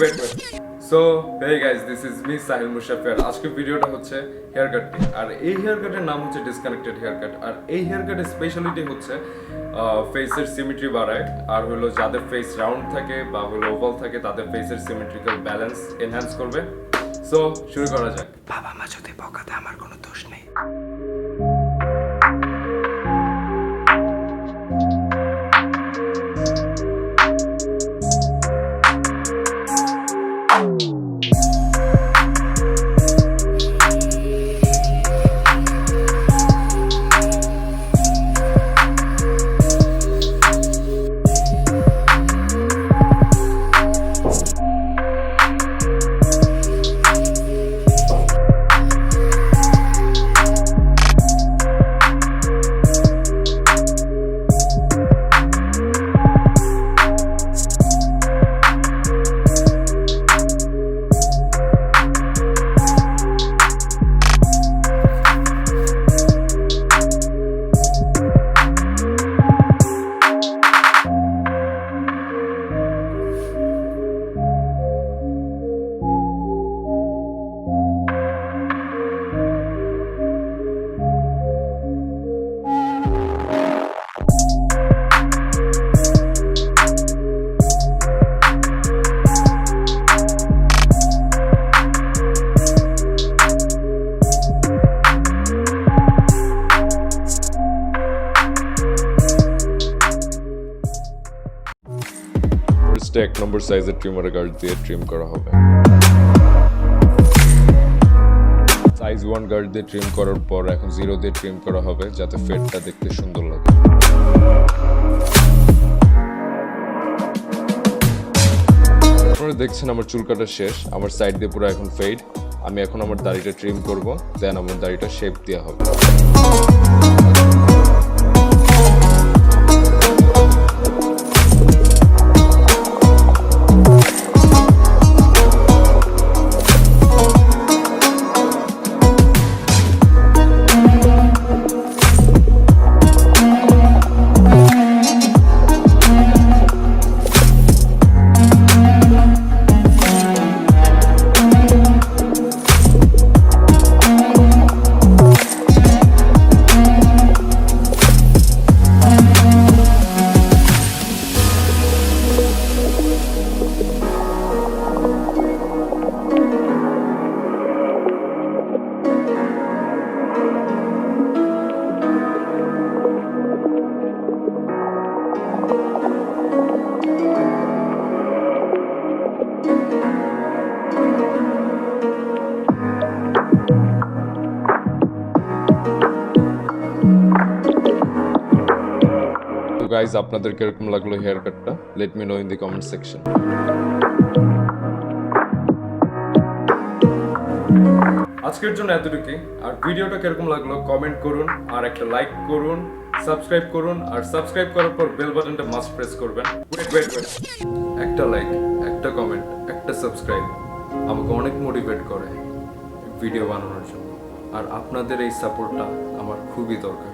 wait. So, hey guys, this is me Saahil Mushrafi আর আজকের ভিডিওটা হচ্ছে হেয়ারকাট আর এই হেয়ারকাটের নাম হচ্ছে ডিসকানেক্টেড হেয়ারকাট আর এই হেয়ারকাটের স্পেশালিটি হচ্ছে ফেসের সিমেট্রি বাড়ায় আর হলো যাদের ফেস রাউন্ড থাকে বা হলো ওভাল থাকে তাদের ফেসের সিমেট্রিক্যাল ব্যালেন্স এনহ্যান্স করবে। সো শুরু করা যাক। বাবা মা যদি বকাতে আমার কোনো দোষ নেই। এক নম্বর সাইজের ট্রিমার গার্ড দিয়ে ট্রিম করা হবে। সাইজ 1 গার্ড দিয়ে ট্রিম করার পর এখন 0 দিয়ে ট্রিম করা হবে যাতে ফেডটা দেখতে সুন্দর লাগে। আপনারা দেখছেন আমার চুল কাটা শেষ, আমার সাইড দিয়ে পুরো এখন ফেড। আমি এখন আমার দাড়িটা ট্রিম করব, দেন আমার দাড়িটা শেপ দেওয়া হবে। গাইজ আপনাদের কিরকম লাগলো হেয়ার কাটটা? Let me no in the comment section. আজকের জন্য এতটুকুই। আর ভিডিওটা কিরকম লাগলো কমেন্ট করুন আর একটা লাইক করুন, সাবস্ক্রাইব করুন আর সাবস্ক্রাইব করার পর বেল বাটনটা মাস্ট প্রেস করবেন। ওয়েট একটা লাইক, একটা কমেন্ট, একটা সাবস্ক্রাইব আমাকে অনেক মোটিভেট করে ভিডিও বানানোর জন্য আর আপনাদের এই সাপোর্টটা আমার খুবই দরকার।